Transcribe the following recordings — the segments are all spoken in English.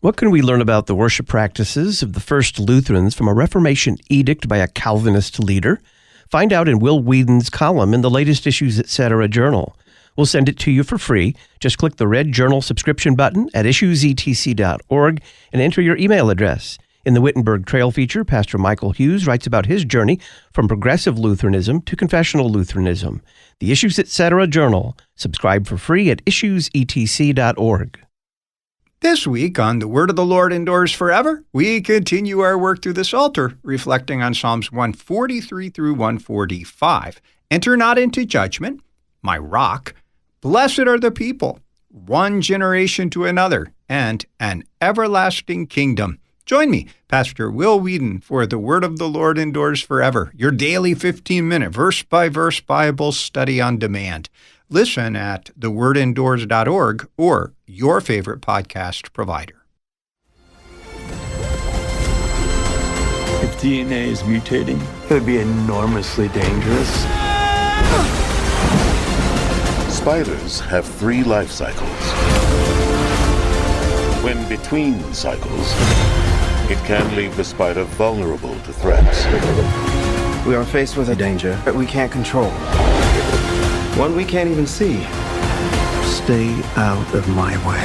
What can we learn about the worship practices of the first Lutherans from a Reformation edict by a Calvinist leader? Find out in Will Whedon's column in the latest Issues Etc. journal. We'll send it to you for free. Just click the red journal subscription button at issuesetc.org and enter your email address. In the Wittenberg Trail feature, Pastor Michael Hughes writes about his journey from progressive Lutheranism to confessional Lutheranism. The Issues Etc. journal. Subscribe for free at issuesetc.org. This week on The Word of the Lord Endures Forever, we continue our work through the Psalter, reflecting on Psalms 143 through 145. Enter not into judgment, my rock. Blessed are the people, one generation to another, and an everlasting kingdom. Join me, Pastor Will Whedon, for The Word of the Lord Endures Forever, your daily 15-minute verse-by-verse Bible study on demand. Listen at thewordendures.org or your favorite podcast provider. If DNA is mutating, it would be enormously dangerous. Spiders have 3 life cycles. When between cycles, it can leave the spider vulnerable to threats. We are faced with a danger that we can't control. One we can't even see. Stay out of my way.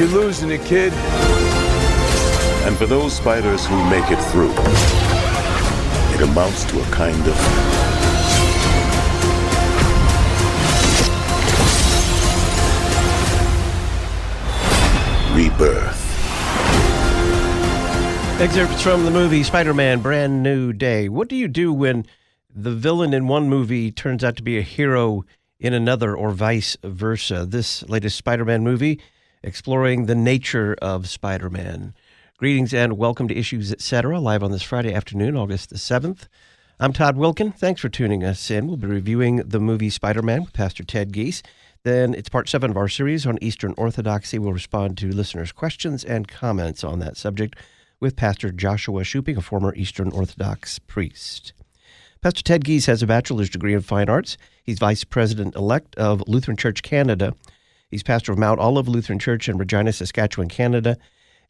you're losing it, kid. And for those spiders who make it through, it amounts to a kind of rebirth. Excerpts from the movie Spider-Man Brand New Day. What do you do when the villain in one movie turns out to be a hero in another, or vice versa? This latest Spider-Man movie exploring the nature of Spider-Man. Greetings and welcome to Issues Etc., live on this Friday afternoon, August the 7th. I'm Todd Wilkin. Thanks for tuning us in. We'll be reviewing the movie Spider-Man with Pastor Ted Giese. Then it's part 7 of our series on Eastern Orthodoxy. We'll respond to listeners' questions and comments on that subject with Pastor Joshua Shuping, a former Eastern Orthodox priest. Pastor Ted Giese has a bachelor's degree in fine arts. He's vice president-elect of Lutheran Church Canada. He's pastor of Mount Olive Lutheran Church in Regina, Saskatchewan, Canada.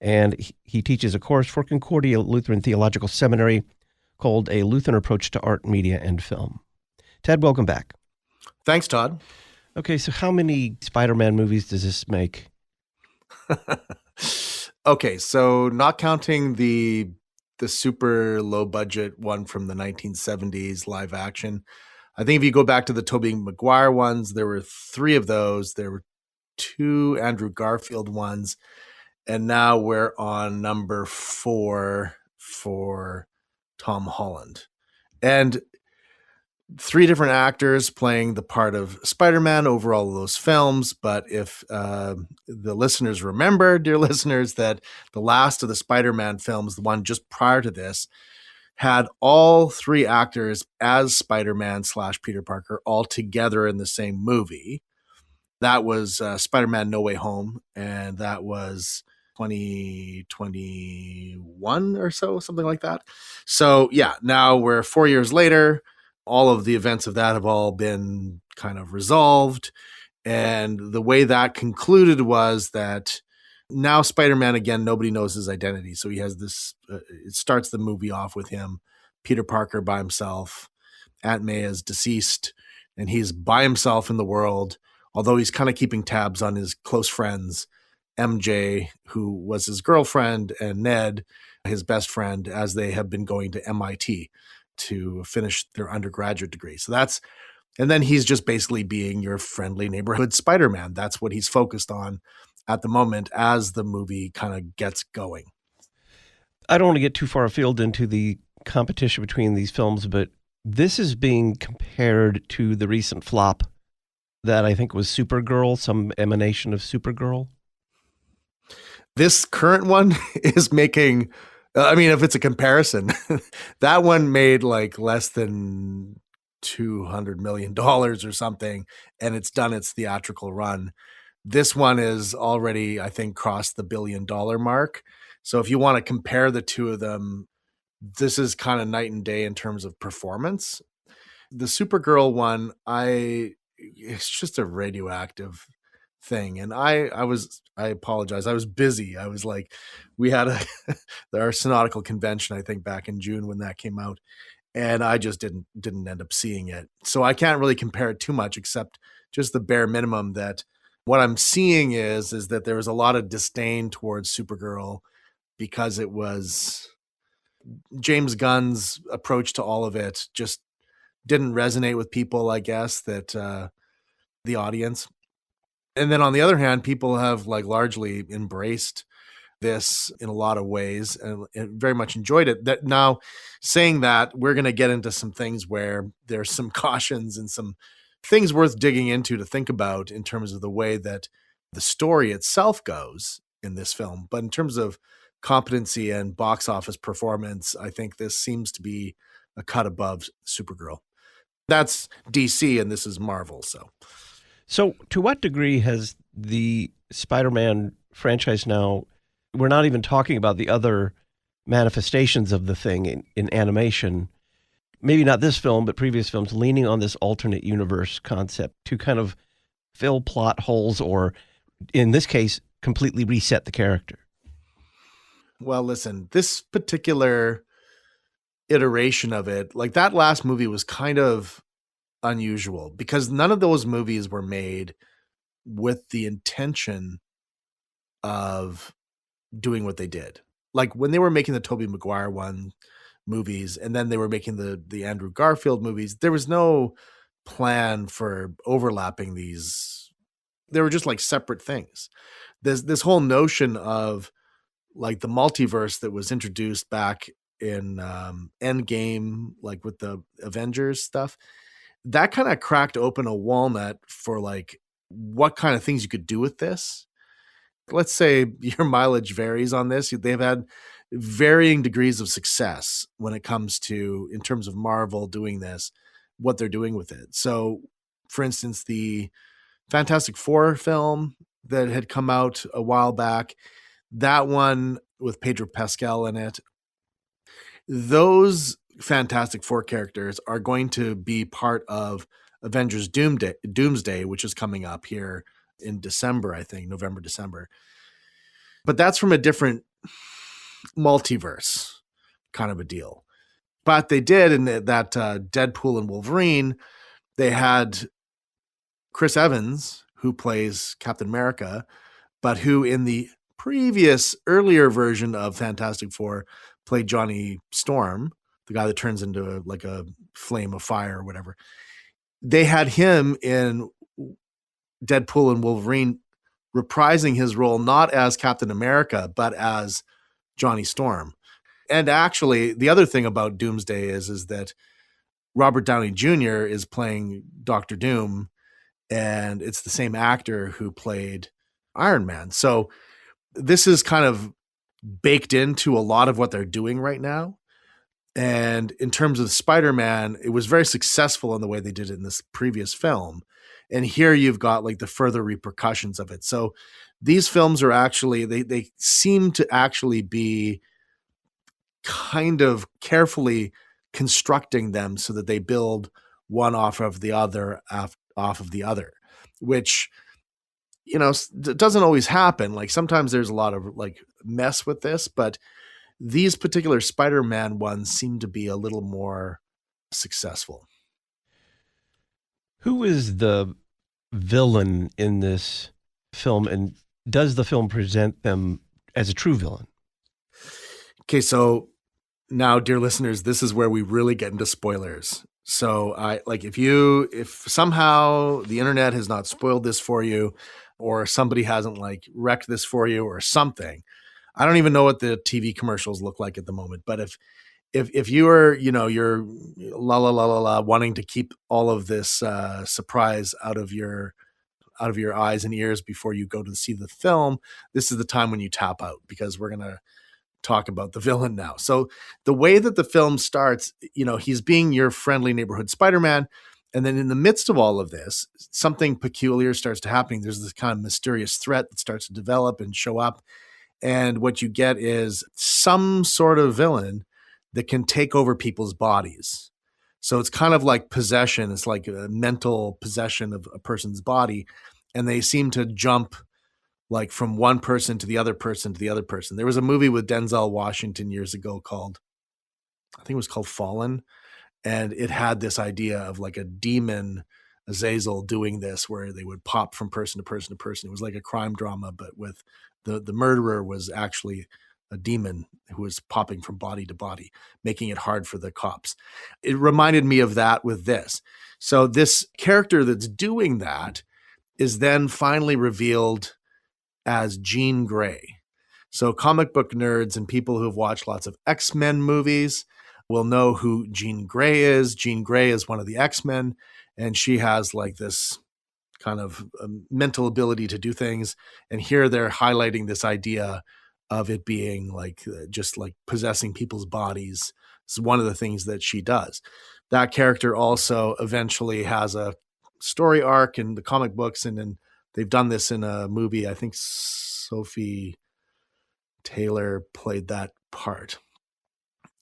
And he teaches a course for Concordia Lutheran Theological Seminary called A Lutheran Approach to Art, Media, and Film. Ted, welcome back. Thanks, Todd. Okay, so how many Spider-Man movies does this make? Okay, so not counting the super low budget one from the 1970s live action. I think if you go back to the Tobey Maguire ones, there were 3 of those. There were 2 Andrew Garfield ones. And now we're on number 4 for Tom Holland. And 3 different actors playing the part of Spider-Man over all of those films. But if the listeners remember, dear listeners, that the last of the Spider-Man films, the one just prior to this, had all 3 actors as Spider-Man / Peter Parker all together in the same movie. That was Spider-Man No Way Home, and that was 2021 or so, something like that. So yeah, now we're 4 years later. All of the events of that have all been kind of resolved. And the way that concluded was that now Spider-Man, again, nobody knows his identity. So he has this, it starts the movie off with him, Peter Parker by himself, Aunt May is deceased, and he's by himself in the world, although he's kind of keeping tabs on his close friends, MJ, who was his girlfriend, and Ned, his best friend, as they have been going to MIT to finish their undergraduate degree. So that's, and then he's just basically being your friendly neighborhood Spider-Man. That's what he's focused on at the moment as the movie kind of gets going. I don't want to get too far afield into the competition between these films, but this is being compared to the recent flop that I think was Supergirl, some emanation of Supergirl. This current one is making, I mean, if it's a comparison, that one made like less than $200 million or something, and it's done its theatrical run. This one is already, I think, crossed the $1 billion mark. So if you want to compare the two of them, this is kind of night and day in terms of performance. The Supergirl one, it's just a radioactive thing. And I apologize. I was busy. I was like, we had our synodical convention, I think back in June when that came out. And I just didn't end up seeing it. So I can't really compare it too much, except just the bare minimum that what I'm seeing is that there was a lot of disdain towards Supergirl because it was James Gunn's approach to all of it just didn't resonate with people, I guess, that the audience. And then on the other hand, people have like largely embraced this in a lot of ways and very much enjoyed it. That now, saying that, we're going to get into some things where there's some cautions and some things worth digging into to think about in terms of the way that the story itself goes in this film. But in terms of competency and box office performance, I think this seems to be a cut above Supergirl. That's DC and this is Marvel. So to what degree has the Spider-Man franchise now, we're not even talking about the other manifestations of the thing in animation, maybe not this film, but previous films, leaning on this alternate universe concept to kind of fill plot holes or, in this case, completely reset the character? Well, listen, this particular iteration of it, like that last movie was kind of unusual because none of those movies were made with the intention of doing what they did. Like when they were making the Tobey Maguire movies and then they were making the Andrew Garfield movies, there was no plan for overlapping these. They were just like separate things. This whole notion of like the multiverse that was introduced back in Endgame, like with the Avengers stuff, that kind of cracked open a walnut for like what kind of things you could do with this. Let's say your mileage varies on this. They've had varying degrees of success when it comes to, in terms of Marvel doing this, what they're doing with it. So, for instance, the Fantastic Four film that had come out a while back, that one with Pedro Pascal in it, those Fantastic Four characters are going to be part of Avengers Doomsday, which is coming up here in December, I think, November, December. But that's from a different multiverse kind of a deal. But they did in that Deadpool and Wolverine, they had Chris Evans, who plays Captain America, but who in the previous earlier version of Fantastic Four played Johnny Storm, the guy that turns into like a flame of fire or whatever. They had him in Deadpool and Wolverine reprising his role not as Captain America, but as Johnny Storm. And actually, the other thing about Doomsday is that Robert Downey Jr. is playing Dr. Doom, and it's the same actor who played Iron Man. So this is kind of baked into a lot of what they're doing right now. And in terms of Spider-Man, it was very successful in the way they did it in this previous film. And here you've got like the further repercussions of it. So these films are actually, they seem to actually be kind of carefully constructing them so that they build one off of the other, which, you know, doesn't always happen. Like sometimes there's a lot of like mess with this, but these particular Spider-Man ones seem to be a little more successful. Who is the villain in this film, and does the film present them as a true villain? Okay, so now, dear listeners, this is where we really get into spoilers. So if somehow the internet has not spoiled this for you, or somebody hasn't like wrecked this for you or something, I don't even know what the TV commercials look like at the moment. But if you are, you know, you're wanting to keep all of this surprise out of your eyes and ears before you go to see the film, this is the time when you tap out, because we're going to talk about the villain now. So the way that the film starts, you know, he's being your friendly neighborhood Spider-Man. And then in the midst of all of this, something peculiar starts to happen. There's this kind of mysterious threat that starts to develop and show up. And what you get is some sort of villain that can take over people's bodies. So it's kind of like possession. It's like a mental possession of a person's body. and they seem to jump like from one person to the other person to the other person. There was a movie with Denzel Washington years ago I think it was called Fallen, and it had this idea of like a demon Azazel doing this, where they would pop from person to person to person. It was like a crime drama, but with the murderer was actually a demon who was popping from body to body, making it hard for the cops. It reminded me of that with this. So this character that's doing that is then finally revealed as Jean Grey. So comic book nerds and people who have watched lots of X-Men movies will know who Jean Grey is. Jean Grey is one of the X-Men, and she has like this kind of mental ability to do things. And here they're highlighting this idea of it being like just like possessing people's bodies. It's one of the things that she does. That character also eventually has a story arc in the comic books, and then they've done this in a movie. I think Sophie Taylor played that part,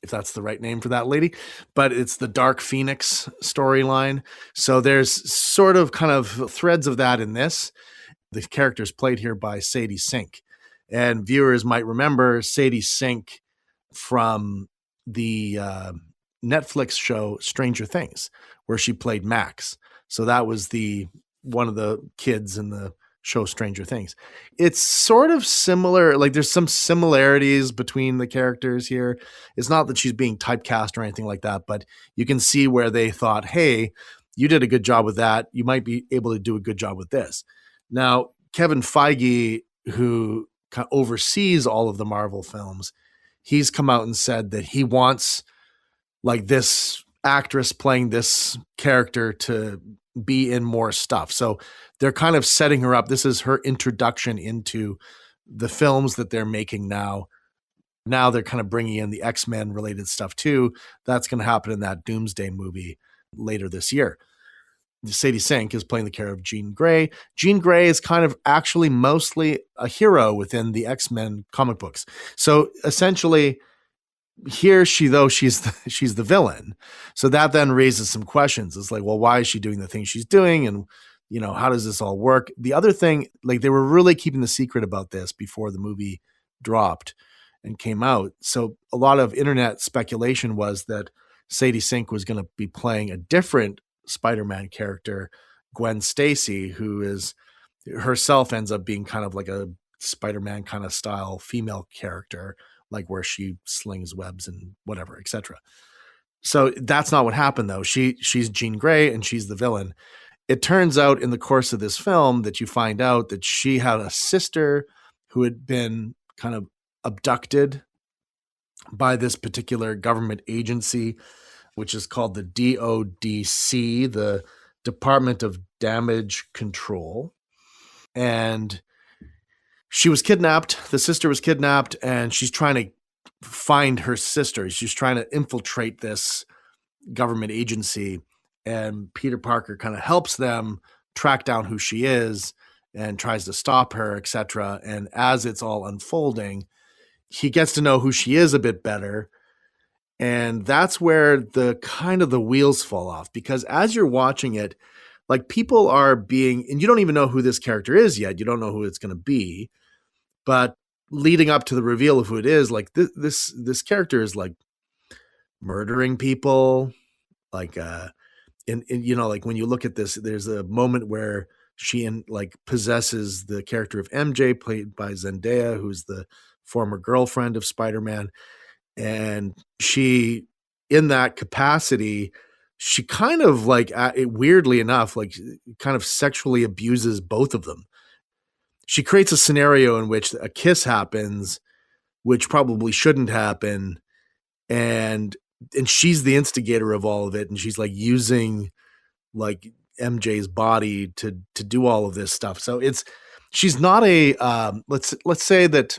if that's the right name for that lady, but it's the Dark Phoenix storyline. So there's sort of kind of threads of that in this. The character is played here by Sadie Sink, and viewers might remember Sadie Sink from the Netflix show Stranger Things, where she played Max. So that was one of the kids in the show Stranger Things. It's sort of similar, like there's some similarities between the characters here. It's not that she's being typecast or anything like that, but you can see where they thought, hey, you did a good job with that. You might be able to do a good job with this. Now, Kevin Feige, who oversees all of the Marvel films, he's come out and said that he wants like this actress playing this character to be in more stuff. So they're kind of setting her up. This is her introduction into the films that they're making now. Now they're kind of bringing in the X-Men related stuff too. That's going to happen in that Doomsday movie later this year. Sadie Sink is playing the character of Jean Grey. Jean Grey is kind of actually mostly a hero within the X-Men comic books. So essentially, here she's the villain. So that then raises some questions. It's like, well, why is she doing the things she's doing? And, you know, how does this all work? The other thing, like they were really keeping the secret about this before the movie dropped and came out. So a lot of internet speculation was that Sadie Sink was going to be playing a different Spider-Man character, Gwen Stacy, who is herself ends up being kind of like a Spider-Man kind of style female character, like where she slings webs and whatever, etc. So that's not what happened though. She's Jean Grey and she's the villain. It turns out in the course of this film that you find out that she had a sister who had been kind of abducted by this particular government agency, which is called the DODC, the Department of Damage Control. And she was kidnapped. The sister was kidnapped, and she's trying to find her sister. She's trying to infiltrate this government agency, and Peter Parker kind of helps them track down who she is and tries to stop her, etc. And as it's all unfolding, he gets to know who she is a bit better. And that's where the kind of the wheels fall off, because as you're watching it, like people are being, and you don't even know who this character is yet. You don't know who it's going to be, but leading up to the reveal of who it is, like this character is like murdering people. Like, and you know, like when you look at this, there's a moment where she possesses the character of MJ, played by Zendaya, who's the former girlfriend of Spider-Man. And she, in that capacity, she kind of like, weirdly enough, like kind of sexually abuses both of them. She creates a scenario in which a kiss happens, which probably shouldn't happen. And she's the instigator of all of it. And she's like using like MJ's body to do all of this stuff. So she's not a, let's say that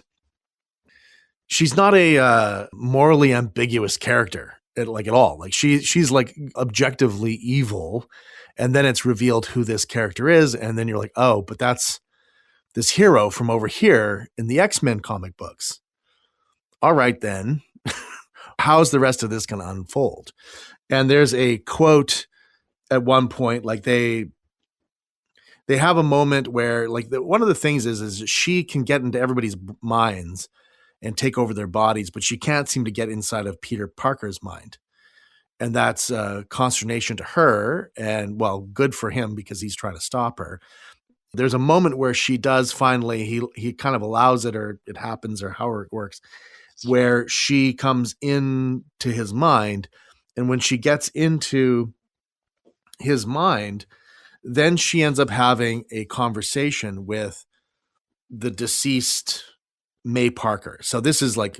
she's not a morally ambiguous character at all. Like she's like objectively evil, and then it's revealed who this character is, and then you're like, oh, but that's this hero from over here in the X-Men comic books. All right, then, how's the rest of this going to unfold? And there's a quote at one point, like they they have a moment where, like, one of the things is she can get into everybody's minds and take over their bodies, but she can't seem to get inside of Peter Parker's mind. And that's consternation to her, and, well, good for him because he's trying to stop her. There's a moment where she does finally, he kind of allows it, or it happens, or however it works, where she comes into his mind. And when she gets into his mind, then she ends up having a conversation with the deceased May Parker. So this is like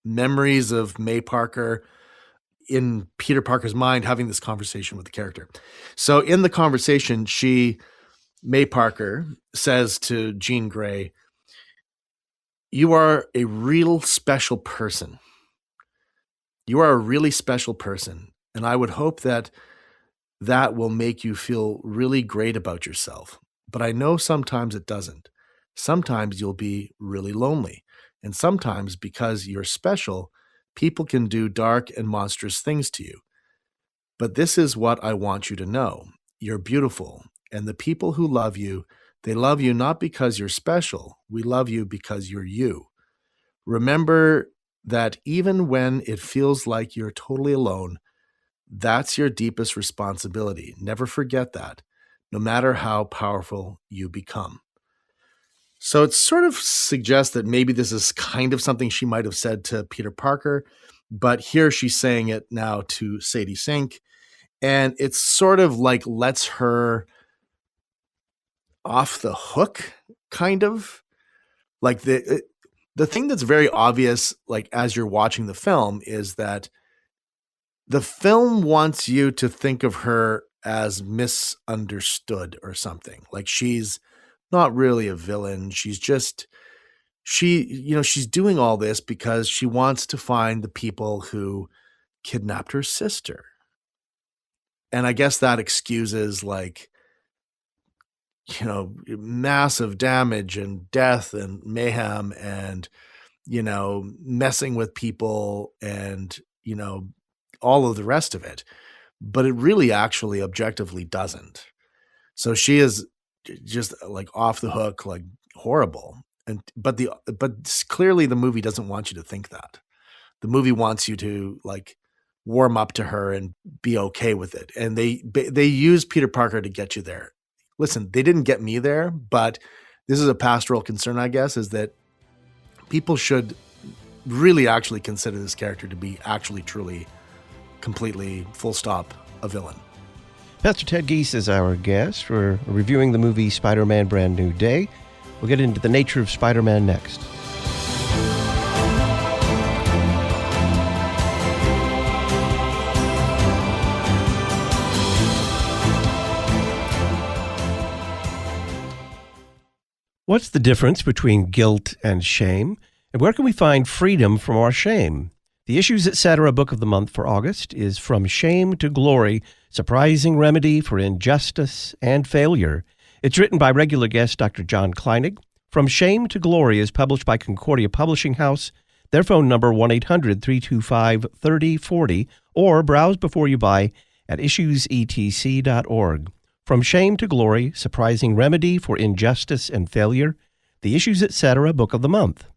memories of May Parker in Peter Parker's mind, having this conversation with the character. So in the conversation, May Parker says to Jean Grey, "You are a real special person. You are a really special person. And I would hope that will make you feel really great about yourself. But I know sometimes it doesn't. Sometimes you'll be really lonely. And sometimes, because you're special, people can do dark and monstrous things to you. But this is what I want you to know. You're beautiful. And the people who love you, they love you not because you're special. We love you because you're you. Remember that even when it feels like you're totally alone, that's your deepest responsibility. Never forget that, no matter how powerful you become." So it sort of suggests that maybe this is kind of something she might have said to Peter Parker, but here she's saying it now to Sadie Sink. And it's sort of like lets her off the hook, kind of. Like the thing that's very obvious, like as you're watching the film, is that the film wants you to think of her as misunderstood or something. Like she's not really a villain. She's just, she's doing all this because she wants to find the people who kidnapped her sister. And I guess that excuses, like, massive damage and death and mayhem and, messing with people and, all of the rest of it. But it really actually objectively doesn't. So she is just like off the hook, like horrible. But clearly the movie doesn't want you to think that. The movie wants you to like warm up to her and be okay with it. And they use Peter Parker to get you there. Listen, they didn't get me there, but this is a pastoral concern, I guess, is that people should really actually consider this character to be actually, truly, completely, full stop, a villain. Pastor Ted Giese is our guest. We're reviewing the movie Spider-Man Brand New Day. We'll get into the nature of Spider-Man next. What's the difference between guilt and shame? And where can we find freedom from our shame? The Issues Etc. Book of the Month for August is From Shame to Glory, Surprising Remedy for Injustice and Failure. It's written by regular guest Dr. John Kleinig. From Shame to Glory is published by Concordia Publishing House. Their phone number 1-800-325-3040, or browse before you buy at issuesetc.org. From Shame to Glory, Surprising Remedy for Injustice and Failure. The Issues Etc. Book of the Month.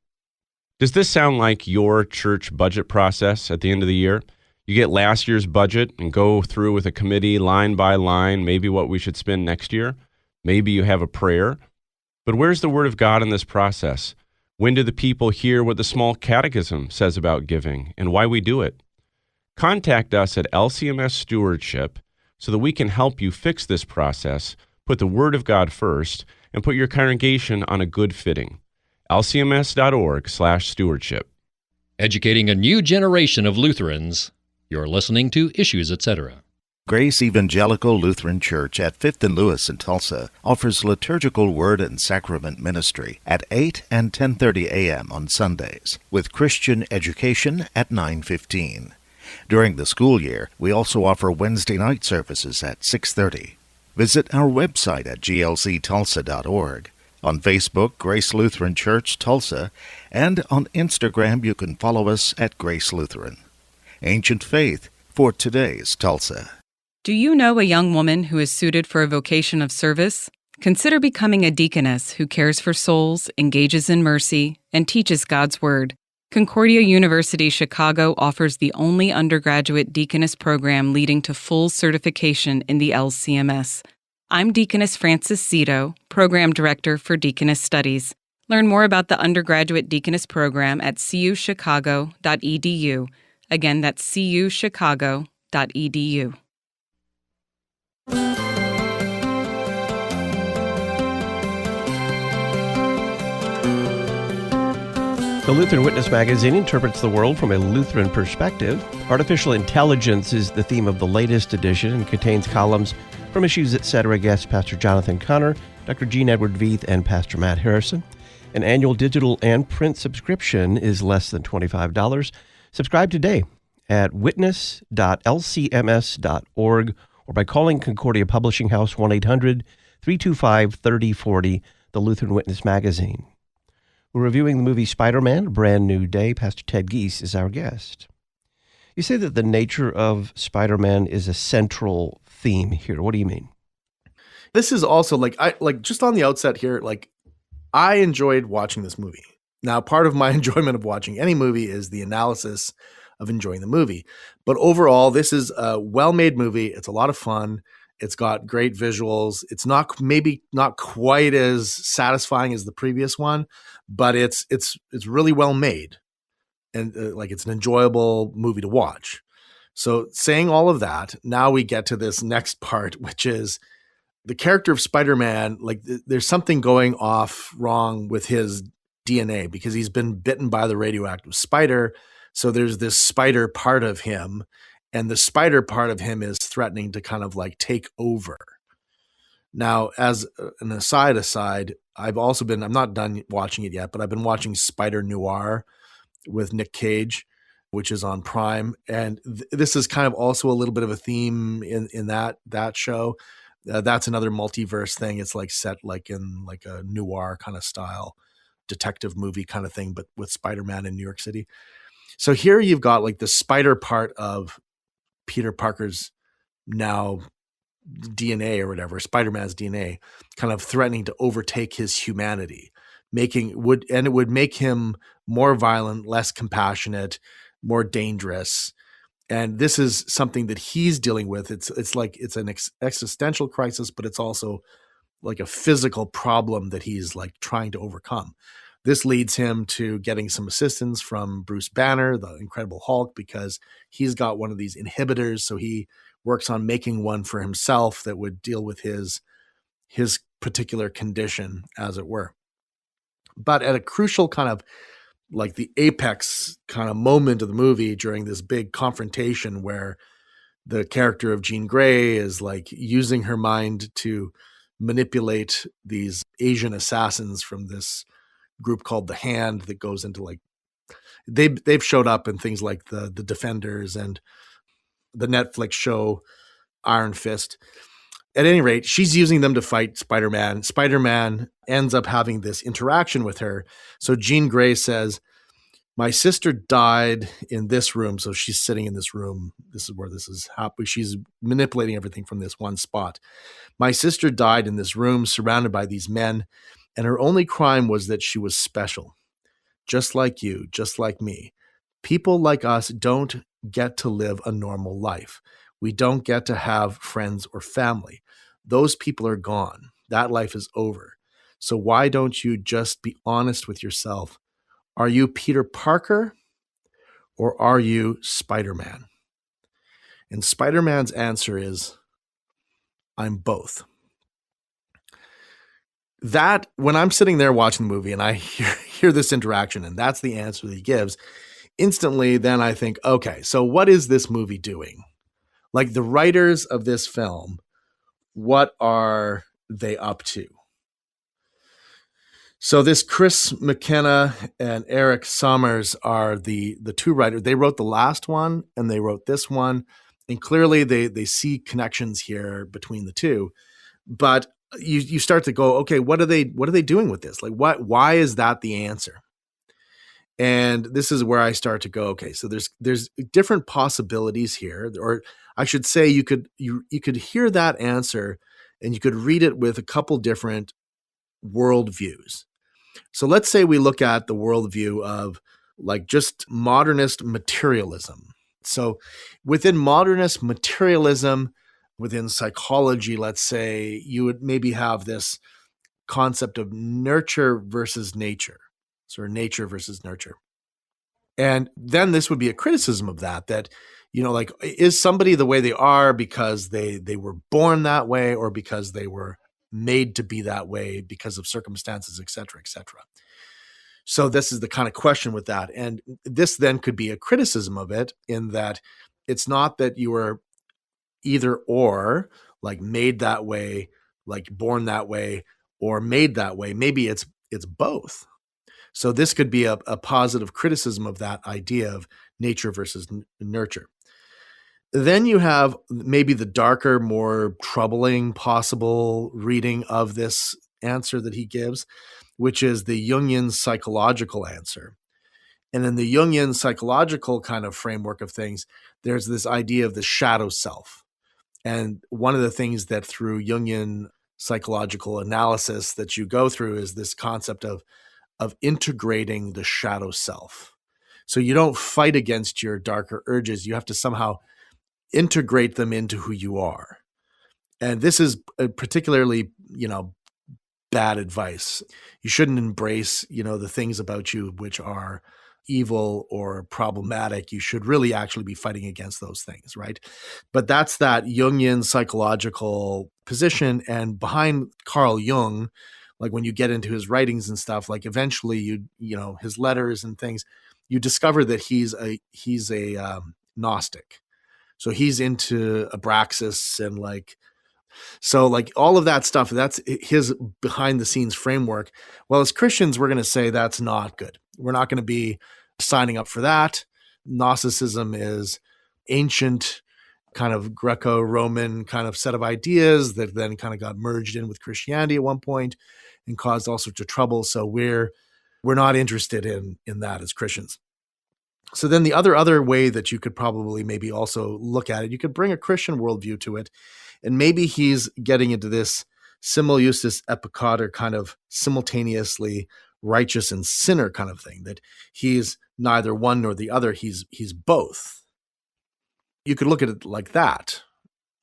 Does this sound like your church budget process at the end of the year? You get last year's budget and go through with a committee line by line, maybe what we should spend next year. Maybe you have a prayer. But where's the Word of God in this process? When do the people hear what the small catechism says about giving and why we do it? Contact us at LCMS Stewardship so that we can help you fix this process, put the Word of God first, and put your congregation on a good footing. lcms.org/stewardship. Educating a new generation of Lutherans. You're listening to Issues Etc. Grace Evangelical Lutheran Church at 5th and Lewis in Tulsa offers liturgical word and sacrament ministry at 8 and 10:30 a.m. on Sundays, with Christian education at 9:15. During the school year, we also offer Wednesday night services at 6:30. Visit our website at glctulsa.org. On Facebook, Grace Lutheran Church Tulsa, and on Instagram, you can follow us at Grace Lutheran. Ancient Faith for today's Tulsa. Do you know a young woman who is suited for a vocation of service? Consider becoming a deaconess who cares for souls, engages in mercy, and teaches God's Word. Concordia University Chicago offers the only undergraduate deaconess program leading to full certification in the LCMS. I'm Deaconess Frances Zito, Program Director for Deaconess Studies. Learn more about the undergraduate deaconess program at cuchicago.edu. Again, that's cuchicago.edu. The Lutheran Witness magazine interprets the world from a Lutheran perspective. Artificial intelligence is the theme of the latest edition and contains columns from Issues Etc. guests Pastor Jonathan Connor, Dr. Jean Edward Veith, and Pastor Matt Harrison. An annual digital and print subscription is less than $25. Subscribe today at witness.lcms.org or by calling Concordia Publishing House 1-800-325-3040, the Lutheran Witness magazine. We're reviewing the movie Spiderman, A Brand New Day. Pastor Ted Giese is our guest. You say that the nature of Spiderman is a central theme here. What do you mean? This is also just on the outset here, I enjoyed watching this movie. Now, part of my enjoyment of watching any movie is the analysis of enjoying the movie. But overall, this is a well-made movie. It's a lot of fun. It's got great visuals. It's maybe not quite as satisfying as the previous one, but it's really well made, and it's an enjoyable movie to watch. So, saying all of that, now we get to this next part, which is the character of Spider-Man. There's something going off wrong with his DNA because he's been bitten by the radioactive spider. So there's this spider part of him. And the spider part of him is threatening to kind of take over. Now, as an aside, I'm not done watching it yet, but I've been watching Spider Noir with Nick Cage, which is on Prime. And this is kind of also a little bit of a theme in that show. That's another multiverse thing. It's set in a noir kind of style, detective movie kind of thing, but with Spider-Man in New York City. So here you've got the spider part of Peter Parker's now DNA or whatever, Spider-Man's DNA, kind of threatening to overtake his humanity, it would make him more violent, less compassionate, more dangerous. And this is something that he's dealing with. It's an existential crisis, but it's also a physical problem that he's trying to overcome. This leads him to getting some assistance from Bruce Banner, the Incredible Hulk, because he's got one of these inhibitors. So he works on making one for himself that would deal with his particular condition, as it were. But at a crucial kind of the apex kind of moment of the movie, during this big confrontation where the character of Jean Grey is using her mind to manipulate these Asian assassins from this group called The Hand that goes into they've showed up in things like the Defenders and the Netflix show Iron Fist. At any rate, she's using them to fight Spider-Man. Spider-Man ends up having this interaction with her. So Jean Grey says, "My sister died in this room." So she's sitting in this room. This is where this is happening. She's manipulating everything from this one spot. "My sister died in this room surrounded by these men. And her only crime was that she was special. Just like you, just like me. People like us don't get to live a normal life. We don't get to have friends or family. Those people are gone. That life is over. So why don't you just be honest with yourself? Are you Peter Parker or are you Spider-Man?" And Spider-Man's answer is, "I'm both." That, when I'm sitting there watching the movie and I hear this interaction and that's the answer that he gives, instantly then I think, okay, so what is this movie doing? The writers of this film, what are they up to? So this Chris McKenna and Eric Sommers are the two writers. They wrote the last one and they wrote this one. And clearly they see connections here between the two. But you start to go, okay, what are they doing with this? Why is that the answer? And this is where I start to go, okay, so there's different possibilities here, or I should say you could hear that answer and you could read it with a couple different worldviews. So let's say we look at the worldview of like just modernist materialism. So within modernist materialism, within psychology, let's say, you would maybe have this concept of nurture versus nature, sort of nature versus nurture. And then this would be a criticism of that, like, is somebody the way they are because they were born that way, or because they were made to be that way because of circumstances, et cetera, et cetera. So this is the kind of question with that. And this then could be a criticism of it, in that it's not that you were either or, like made that way, like born that way, or made that way. Maybe it's both. So this could be a positive criticism of that idea of nature versus nurture. Then you have maybe the darker, more troubling possible reading of this answer that he gives, which is the Jungian psychological answer. And in the Jungian psychological kind of framework of things, there's this idea of the shadow self. And one of the things that through Jungian psychological analysis that you go through is this concept of integrating the shadow self. So you don't fight against your darker urges. You have to somehow integrate them into who you are. And this is particularly, bad advice. You shouldn't embrace, the things about you which are evil or problematic. You should really actually be fighting against those things, right? But that's that Jungian psychological position. And behind Carl Jung, like when you get into his writings and stuff, like eventually his letters and things, you discover that he's a Gnostic. So he's into Abraxas and so all of that stuff, that's his behind the scenes framework. Well, as Christians, we're going to say that's not good. We're not going to be signing up for that. Gnosticism is ancient kind of Greco-Roman kind of set of ideas that then kind of got merged in with Christianity at one point and caused all sorts of trouble. So we're not interested in that as Christians. So then the other way that you could probably maybe also look at it, you could bring a Christian worldview to it. And maybe he's getting into this simul justus et peccator kind of simultaneously righteous and sinner kind of thing, that he's neither one nor the other. He's both. You could look at it like that.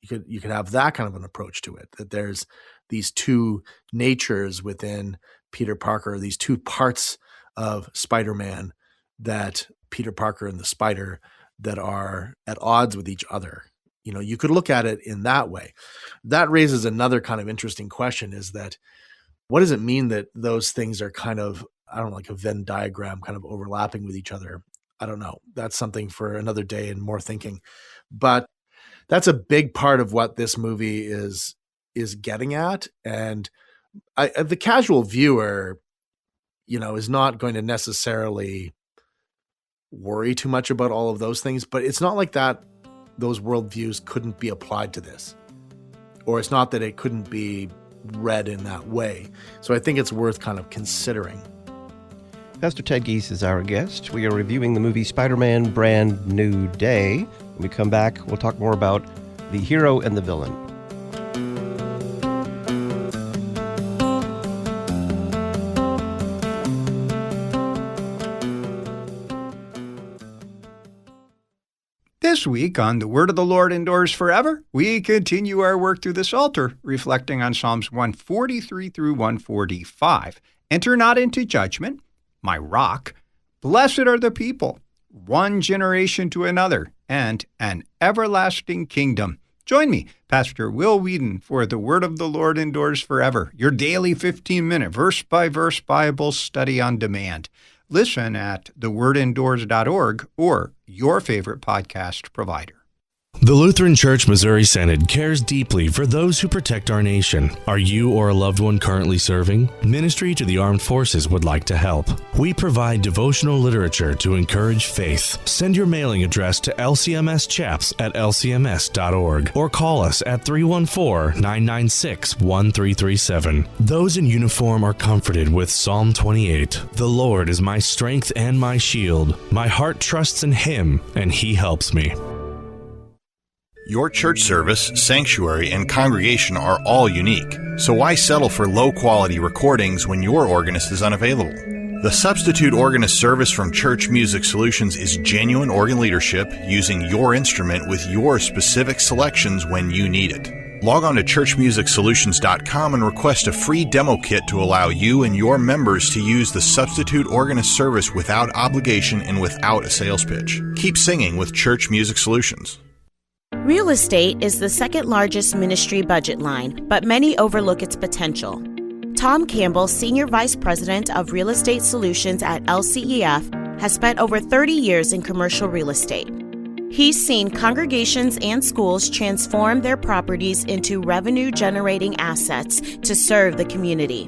You could have that kind of an approach to it, that there's these two natures within Peter Parker, these two parts of Spider-Man, that Peter Parker and the Spider, that are at odds with each other. You could look at it in that way. That raises another kind of interesting question, is that what does it mean that those things are kind of, like a Venn diagram kind of overlapping with each other? I don't know. That's something for another day and more thinking. But that's a big part of what this movie is getting at. And the casual viewer, is not going to necessarily worry too much about all of those things, but it's not like that those worldviews couldn't be applied to this, or it's not that it couldn't be read in that way. So I think it's worth kind of considering. Pastor Ted Giese is our guest. We are reviewing the movie Spider-Man Brand New Day. When we come back, we'll talk more about the hero and the villain. This week on The Word of the Lord Endures Forever, we continue our work through the Psalter, reflecting on Psalms 143 through 145. Enter not into judgment, my rock. Blessed are the people, one generation to another, and an everlasting kingdom. Join me, Pastor Will Whedon, for The Word of the Lord Endures Forever, your daily 15-minute verse-by-verse Bible study on demand. Listen at thewordendures.org or your favorite podcast provider. The Lutheran Church Missouri Synod cares deeply for those who protect our nation. Are you or a loved one currently serving? Ministry to the Armed Forces would like to help. We provide devotional literature to encourage faith. Send your mailing address to lcmschaps@lcms.org or call us at 314-996-1337. Those in uniform are comforted with Psalm 28. The Lord is my strength and my shield. My heart trusts in Him, and He helps me. Your church service, sanctuary, and congregation are all unique, so why settle for low-quality recordings when your organist is unavailable? The Substitute Organist service from Church Music Solutions is genuine organ leadership using your instrument with your specific selections when you need it. Log on to churchmusicsolutions.com and request a free demo kit to allow you and your members to use the Substitute Organist service without obligation and without a sales pitch. Keep singing with Church Music Solutions. Real estate is the second largest ministry budget line, but many overlook its potential. Tom Campbell, Senior Vice President of Real Estate Solutions at LCEF, has spent over 30 years in commercial real estate. He's seen congregations and schools transform their properties into revenue-generating assets to serve the community.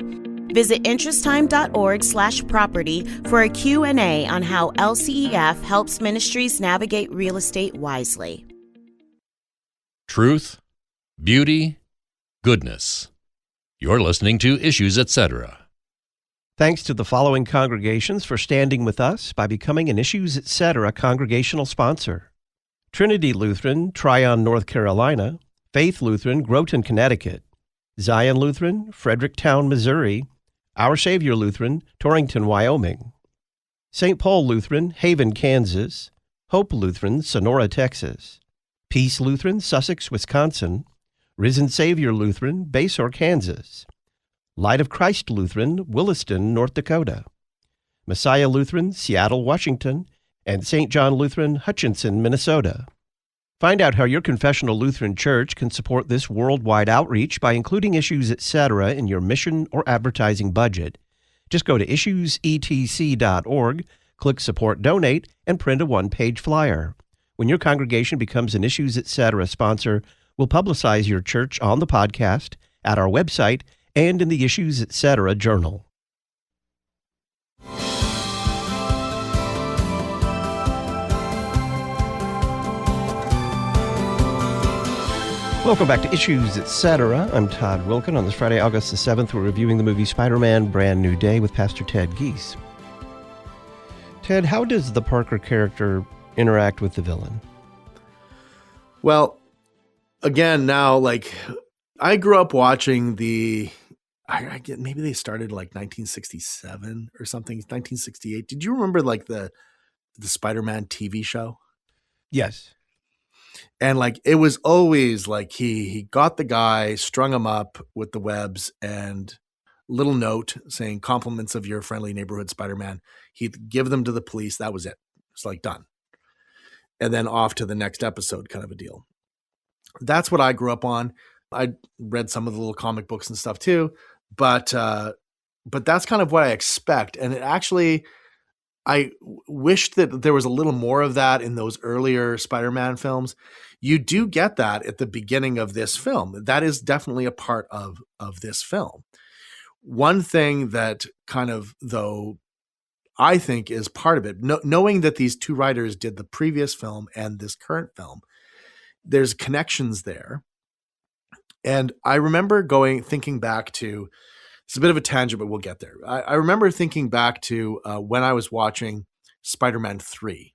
Visit interesttime.org/property for a Q&A on how LCEF helps ministries navigate real estate wisely. Truth, beauty, goodness. You're listening to Issues, Etc. Thanks to the following congregations for standing with us by becoming an Issues, Etc. congregational sponsor: Trinity Lutheran, Tryon, North Carolina; Faith Lutheran, Groton, Connecticut; Zion Lutheran, Fredericktown, Missouri; Our Savior Lutheran, Torrington, Wyoming; St. Paul Lutheran, Haven, Kansas; Hope Lutheran, Sonora, Texas; Peace Lutheran, Sussex, Wisconsin; Risen Savior Lutheran, Basehor, Kansas; Light of Christ Lutheran, Williston, North Dakota; Messiah Lutheran, Seattle, Washington; and St. John Lutheran, Hutchinson, Minnesota. Find out how your confessional Lutheran church can support this worldwide outreach by including Issues, Etc. in your mission or advertising budget. Just go to issuesetc.org, click Support Donate, and print a one-page flyer. When your congregation becomes an Issues, Etc. sponsor, we'll publicize your church on the podcast, at our website, and in the Issues, Etc. journal. Welcome back to Issues, Etc. I'm Todd Wilkin. On this Friday, August the 7th, we're reviewing the movie Spiderman, Brand New Day with Pastor Ted Giese. Ted, how does the Parker character interact with the villain? Well, again, now, I grew up watching I get maybe they started 1967 or something, 1968. Did you remember the Spider-Man TV show? Yes. And it was always he got the guy, strung him up with the webs, and little note saying compliments of your friendly neighborhood Spider-Man. He'd give them to the police. That was it. It's done. And then off to the next episode kind of a deal. That's what I grew up on. I read some of the little comic books and stuff too, but that's kind of what I expect. And it actually, I wished that there was a little more of that in those earlier Spider-Man films. You do get that at the beginning of this film. That is definitely a part of this film. One thing that kind of, though, I think is part of it, knowing that these two writers did the previous film and this current film, there's connections there. And I remember thinking back to, it's a bit of a tangent, but we'll get there. I remember thinking back to when I was watching Spider-Man 3.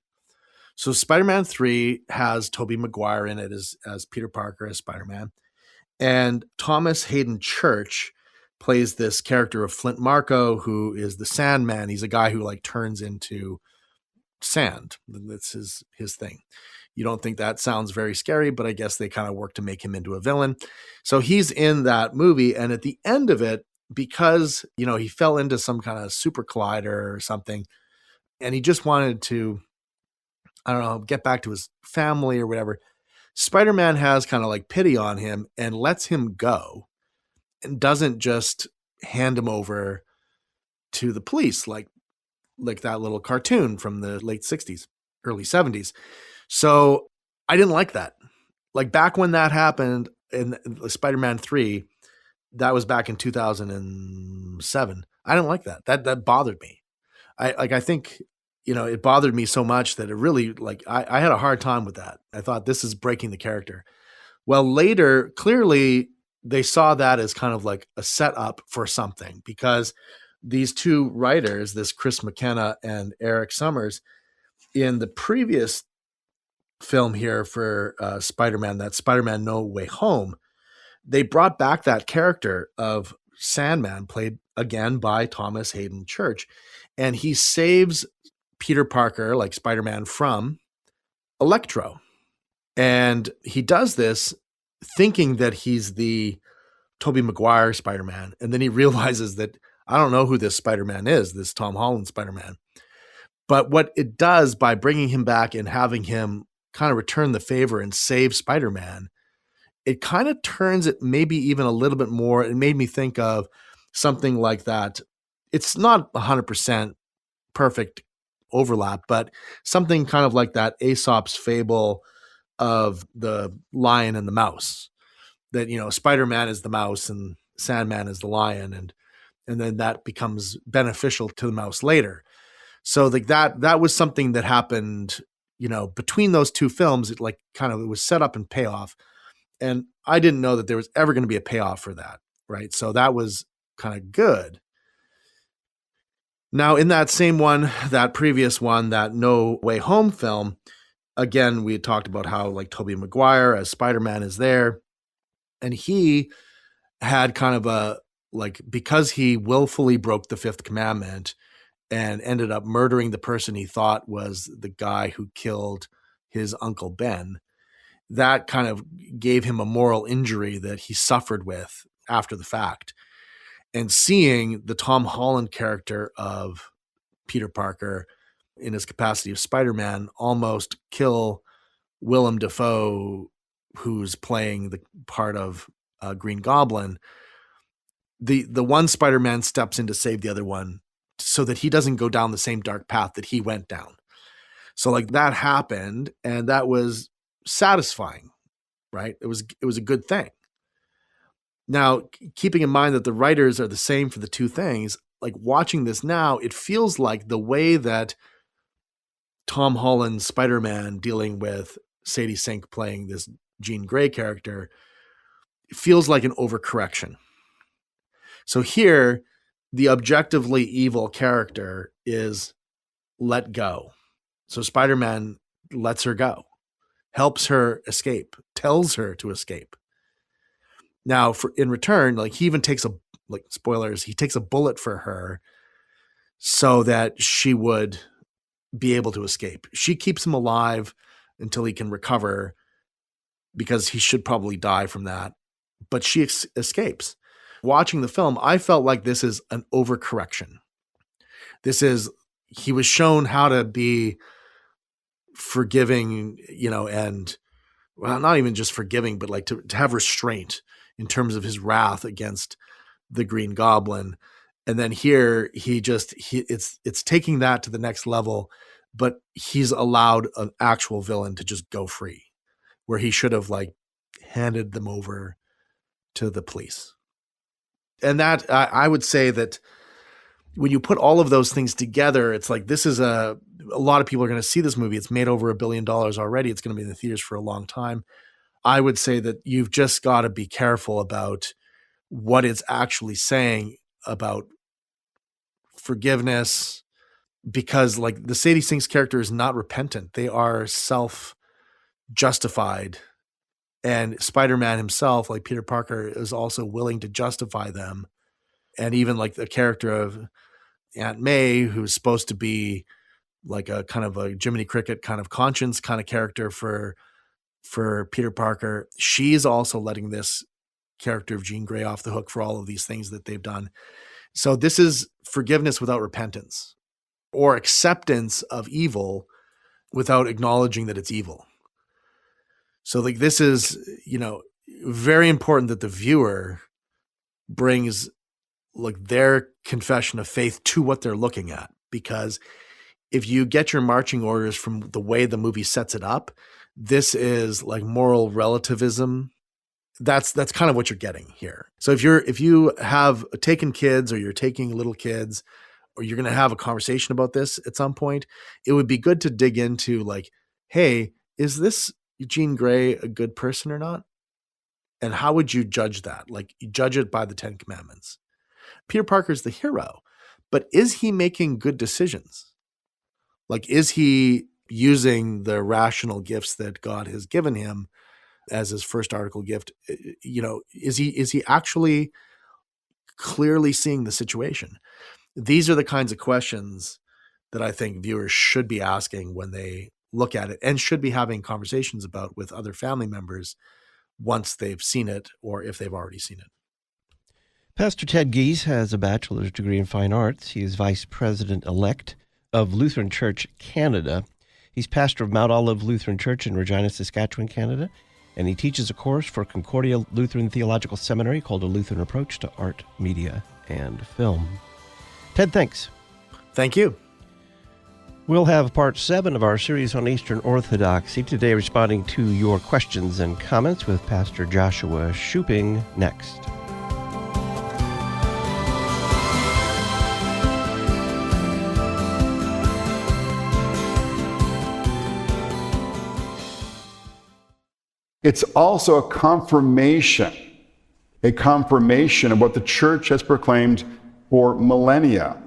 So Spider-Man 3 has Tobey Maguire in it as Peter Parker, as Spider-Man. And Thomas Hayden Church plays this character of Flint Marko, who is the Sandman. He's a guy who turns into sand. That's his thing. You don't think that sounds very scary, but I guess they kind of work to make him into a villain. So he's in that movie. And at the end of it, because, he fell into some kind of super collider or something, and he just wanted to, I don't know, get back to his family or whatever, Spider-Man has kind of pity on him and lets him go and doesn't just hand him over to the police like that little cartoon from the late 60s, early 70s. So I didn't like that. Back when that happened in Spider-Man 3, that was back in 2007. I didn't like that. That bothered me. I think, it bothered me so much that it really, I had a hard time with that. I thought, this is breaking the character. Well, later, clearly they saw that as kind of a setup for something, because these two writers, this Chris McKenna and Eric Summers, in the previous film here for Spider-Man, that Spider-Man No Way Home, they brought back that character of Sandman, played again by Thomas Hayden Church, and he saves Peter Parker, like Spider-Man, from Electro. And he does this thinking that he's the Tobey Maguire Spider-Man. And then he realizes that I don't know who this Spider-Man is, this Tom Holland Spider-Man. But what it does by bringing him back and having him kind of return the favor and save Spider-Man, it kind of turns it maybe even a little bit more. It made me think of something like that. It's not 100% perfect overlap, but something kind of like that Aesop's fable of the lion and the mouse, that, you know, Spider-Man is the mouse and Sandman is the lion. And then that becomes beneficial to the mouse later. So like that was something that happened, you know, between those two films. It like kind of, it was set up and payoff. And I didn't know that there was ever going to be a payoff for that. Right. So that was kind of good. Now, in that same one, that previous one, that No Way Home film, again, we had talked about how like Tobey Maguire as Spider-Man is there. And he had kind of a, like, because he willfully broke the fifth commandment and ended up murdering the person he thought was the guy who killed his Uncle Ben, that kind of gave him a moral injury that he suffered with after the fact. And seeing the Tom Holland character of Peter Parker in his capacity of Spider-Man almost kill Willem Dafoe, who's playing the part of Green Goblin, the one Spider-Man steps in to save the other one so that he doesn't go down the same dark path that he went down. So like that happened, and that was satisfying, right? It was a good thing. Now, keeping in mind that the writers are the same for the two things, like watching this now, it feels like the way that Tom Holland's Spider-Man dealing with Sadie Sink playing this Jean Grey character, it feels like an overcorrection. So here, the objectively evil character is let go. So Spider-Man lets her go, helps her escape, tells her to escape. Now, in return, like he even takes spoilers, he takes a bullet for her so that she would be able to escape. She keeps him alive until he can recover, because he should probably die from that. But she escapes. Watching the film, I felt like this is an overcorrection. He was shown how to be forgiving, you know, and well, not even just forgiving, but like to have restraint in terms of his wrath against the Green Goblin. And then here it's taking that to the next level, but he's allowed an actual villain to just go free, where he should have like handed them over to the police. And that I would say that when you put all of those things together, it's like, this is a lot of people are going to see this movie. It's made over $1 billion already. It's going to be in the theaters for a long time. I would say that you've just got to be careful about what it's actually saying about forgiveness, because like the Sadie Sink's character is not repentant. They are self-justified. And Spider-Man himself, like Peter Parker, is also willing to justify them. And even like the character of Aunt May, who's supposed to be like a kind of a Jiminy Cricket kind of conscience kind of character for Peter Parker, she's also letting this character of Jean Grey off the hook for all of these things that they've done. So this is forgiveness without repentance, or acceptance of evil without acknowledging that it's evil. So like this is, you know, very important that the viewer brings like their confession of faith to what they're looking at, because if you get your marching orders from the way the movie sets it up, this is like moral relativism. That's kind of what you're getting here. So if you have taken kids, or you're taking little kids, or you're going to have a conversation about this at some point, it would be good to dig into like, hey, is this Jean Grey a good person or not? And how would you judge that? Like, you judge it by the 10 Commandments. Peter Parker's the hero, but is he making good decisions? Like, is he using the rational gifts that God has given him as his first article gift, is he actually clearly seeing the situation? These are the kinds of questions that I think viewers should be asking when they look at it, and should be having conversations about with other family members once they've seen it, or if they've already seen it. Pastor Ted Giese has a bachelor's degree in fine arts. He is vice president-elect of Lutheran Church Canada. He's pastor of Mount Olive Lutheran Church in Regina, Saskatchewan, Canada, and he teaches a course for Concordia Lutheran Theological Seminary called A Lutheran Approach to Art, Media, and Film. Ted, thanks. Thank you. We'll have part 7 of our series on Eastern Orthodoxy, today responding to your questions and comments with Pastor Joshua Shuping next. It's also a confirmation of what the church has proclaimed for millennia,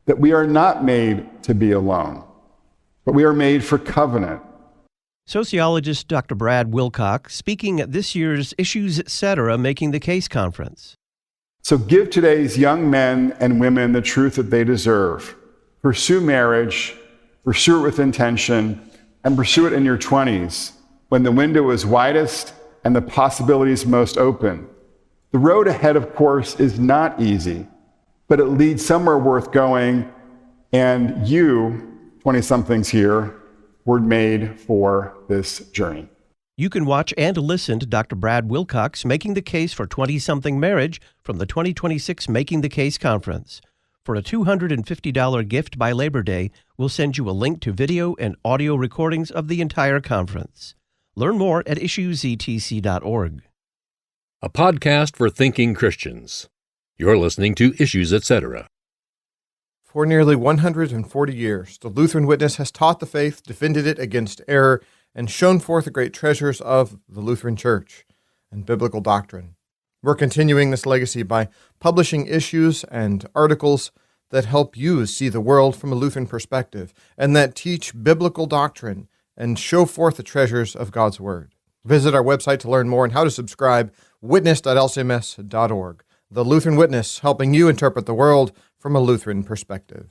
that we are not made to be alone, but we are made for covenant. Sociologist Dr. Brad Wilcox speaking at this year's Issues Etc. Making the Case conference. So give today's young men and women the truth that they deserve. Pursue marriage, pursue it with intention, and pursue it in your 20s, when the window is widest and the possibilities most open. The road ahead, of course, is not easy, but it leads somewhere worth going, and you, 20-somethings here, were made for this journey. You can watch and listen to Dr. Brad Wilcox making the case for 20-something marriage from the 2026 Making the Case conference. For a $250 gift by Labor Day, we'll send you a link to video and audio recordings of the entire conference. Learn more at issuesetc.org. A podcast for thinking Christians. You're listening to Issues Etc. For nearly 140 years, the Lutheran Witness has taught the faith, defended it against error, and shown forth the great treasures of the Lutheran Church and biblical doctrine. We're continuing this legacy by publishing issues and articles that help you see the world from a Lutheran perspective and that teach biblical doctrine and show forth the treasures of God's Word. Visit our website to learn more and how to subscribe, witness.lcms.org. The Lutheran Witness, helping you interpret the world from a Lutheran perspective.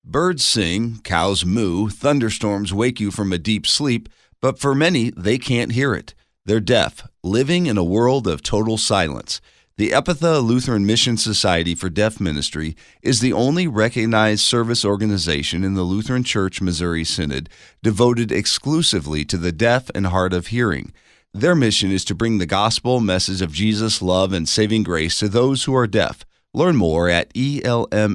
Birds sing, cows moo, thunderstorms wake you from a deep sleep, but for many, they can't hear it. They're deaf, living in a world of total silence. The Epitha Lutheran Mission Society for Deaf Ministry is the only recognized service organization in the Lutheran Church Missouri Synod devoted exclusively to the deaf and hard of hearing. Their mission is to bring the gospel message of Jesus' love and saving grace to those who are deaf. Learn more at elms-deaf.org.